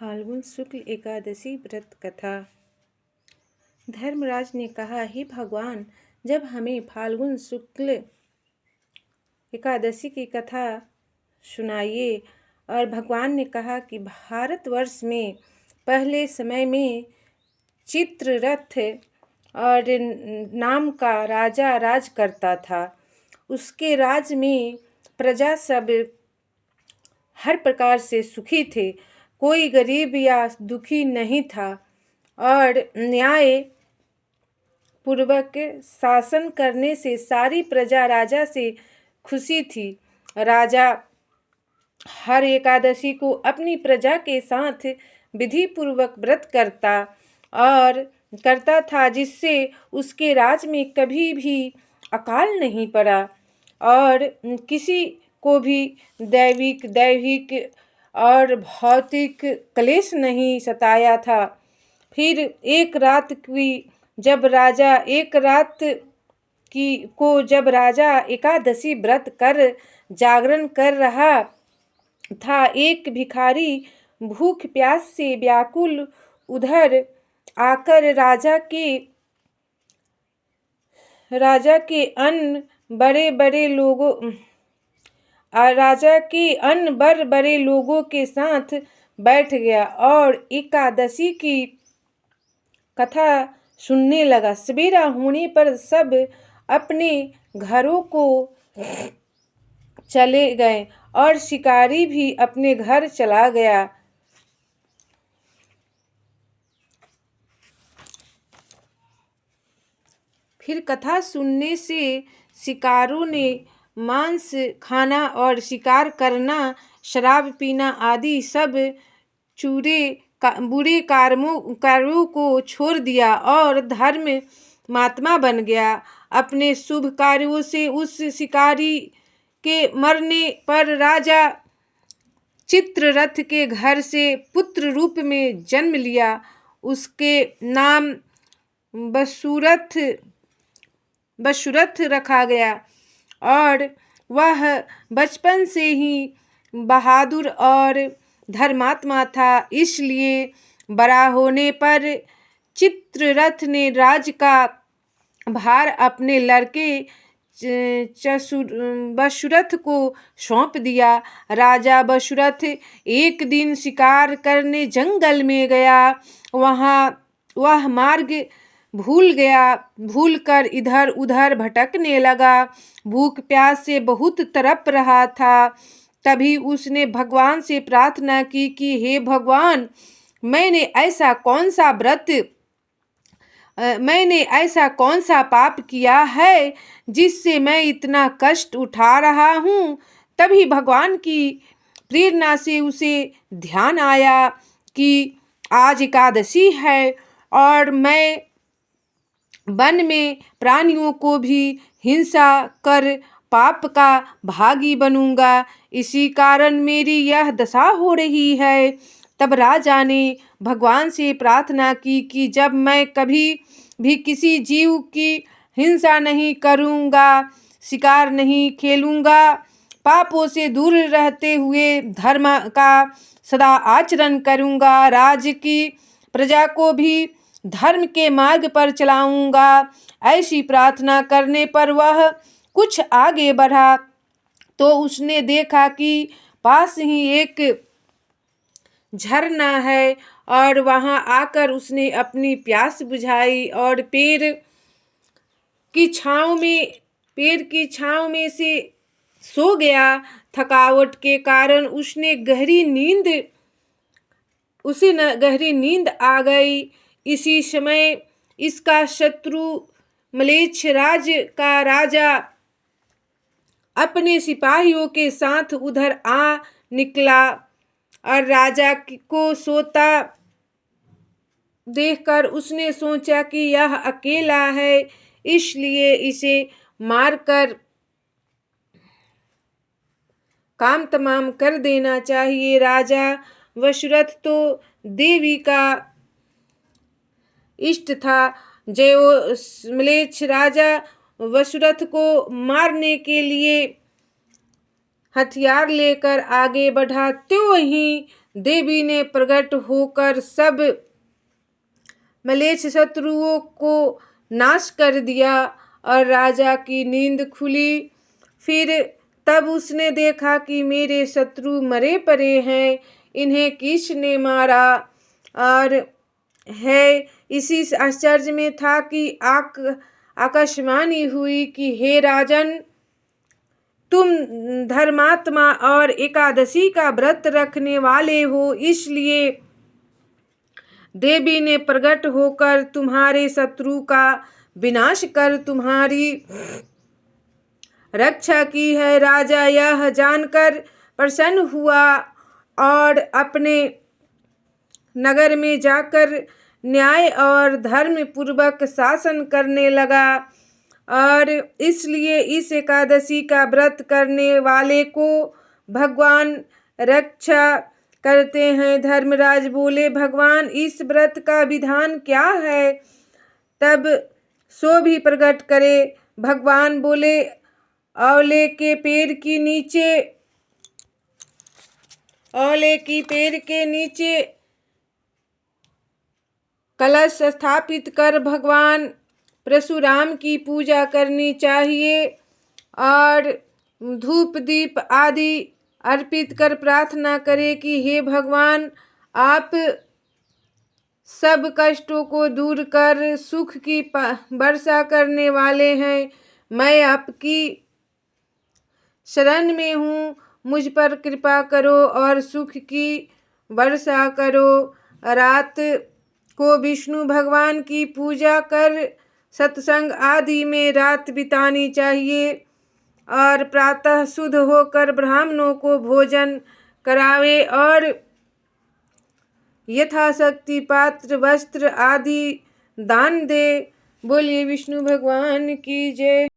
फाल्गुन शुक्ल एकादशी व्रत कथा। धर्मराज ने कहा, हे भगवान, जब हमें फाल्गुन शुक्ल एकादशी की कथा सुनाइए। और भगवान ने कहा कि भारतवर्ष में पहले समय में चित्ररथ और नाम का राजा राज करता था। उसके राज में प्रजा सब हर प्रकार से सुखी थे, कोई गरीब या दुखी नहीं था और न्याय पूर्वक शासन करने से सारी प्रजा राजा से खुशी थी। राजा हर एकादशी को अपनी प्रजा के साथ विधि पूर्वक व्रत करता था, जिससे उसके राज में कभी भी अकाल नहीं पड़ा और किसी को भी दैविक और भौतिक क्लेश नहीं सताया था। फिर एक रात जब राजा एकादशी व्रत कर जागरण कर रहा था, एक भिखारी भूख प्यास से व्याकुल उधर आकर राजा के अन्य बड़े लोगों के साथ बैठ गया और एकादशी की कथा सुनने लगा। सवेरा होने पर सब अपने घरों को चले गए और शिकारी भी अपने घर चला गया। फिर कथा सुनने से शिकारों ने मांस खाना और शिकार करना, शराब पीना आदि सब बुरे कार्यों को छोड़ दिया और धर्म महात्मा बन गया। अपने शुभ कार्यों से उस शिकारी के मरने पर राजा चित्ररथ के घर से पुत्र रूप में जन्म लिया। उसके नाम बसुरथ रखा गया और वह बचपन से ही बहादुर और धर्मात्मा था। इसलिए बड़ा होने पर चित्ररथ ने राज का भार अपने लड़के बसुरथ को सौंप दिया। राजा बसुरथ एक दिन शिकार करने जंगल में गया। वह मार्ग भूल कर इधर उधर भटकने लगा। भूख प्यास से बहुत तड़प रहा था। तभी उसने भगवान से प्रार्थना की कि हे भगवान, मैंने ऐसा कौन सा पाप किया है जिससे मैं इतना कष्ट उठा रहा हूँ। तभी भगवान की प्रेरणा से उसे ध्यान आया कि आज एकादशी है और मैं वन में प्राणियों को भी हिंसा कर पाप का भागी बनूंगा। इसी कारण मेरी यह दशा हो रही है। तब राजा ने भगवान से प्रार्थना की कि जब मैं कभी भी किसी जीव की हिंसा नहीं करूंगा, शिकार नहीं खेलूंगा, पापों से दूर रहते हुए धर्म का सदा आचरण करूंगा, राज्य की प्रजा को भी धर्म के मार्ग पर चलाऊंगा। ऐसी प्रार्थना करने पर वह कुछ आगे बढ़ा तो उसने देखा कि पास ही एक झरना है और वहां आकर उसने अपनी प्यास बुझाई और पेड़ की छांव में से सो गया। थकावट के कारण उसे गहरी नींद आ गई। इसी समय इसका शत्रु म्लेच्छ राज का राजा अपने सिपाहियों के साथ उधर आ निकला और राजा को सोता देखकर उसने सोचा कि यह अकेला है, इसलिए इसे मारकर काम तमाम कर देना चाहिए। राजा बसुरथ तो देवी का इष्ट था। जो म्लेच्छ राजा बसुरथ को मारने के लिए हथियार लेकर आगे बढ़ा, त्यों ही देवी ने प्रकट होकर सब मलेच्छ शत्रुओं को नाश कर दिया और राजा की नींद खुली। फिर तब उसने देखा कि मेरे शत्रु मरे पड़े हैं, इन्हें किसने मारा। और है इसी आश्चर्य में था कि आकाशवाणी हुई कि हे राजन, तुम धर्मात्मा और एकादशी का व्रत रखने वाले हो, इसलिए देवी ने प्रकट होकर तुम्हारे शत्रु का विनाश कर तुम्हारी रक्षा की है। राजा यह जानकर प्रसन्न हुआ और अपने नगर में जाकर न्याय और धर्म पूर्वक शासन करने लगा। और इसलिए इस एकादशी का व्रत करने वाले को भगवान रक्षा करते हैं। धर्मराज बोले, भगवान इस व्रत का विधान क्या है, तब सो भी प्रकट करे। भगवान बोले, औले के पेड़ के नीचे कलश स्थापित कर भगवान परशुराम की पूजा करनी चाहिए और धूप दीप आदि अर्पित कर प्रार्थना करे कि हे भगवान, आप सब कष्टों को दूर कर सुख की वर्षा करने वाले हैं। मैं आपकी शरण में हूँ, मुझ पर कृपा करो और सुख की वर्षा करो। रात को विष्णु भगवान की पूजा कर सत्संग आदि में रात बितानी चाहिए और प्रातः शुद्ध होकर ब्राह्मणों को भोजन करावे और यथाशक्ति पात्र वस्त्र आदि दान दे। बोलिए विष्णु भगवान की जय।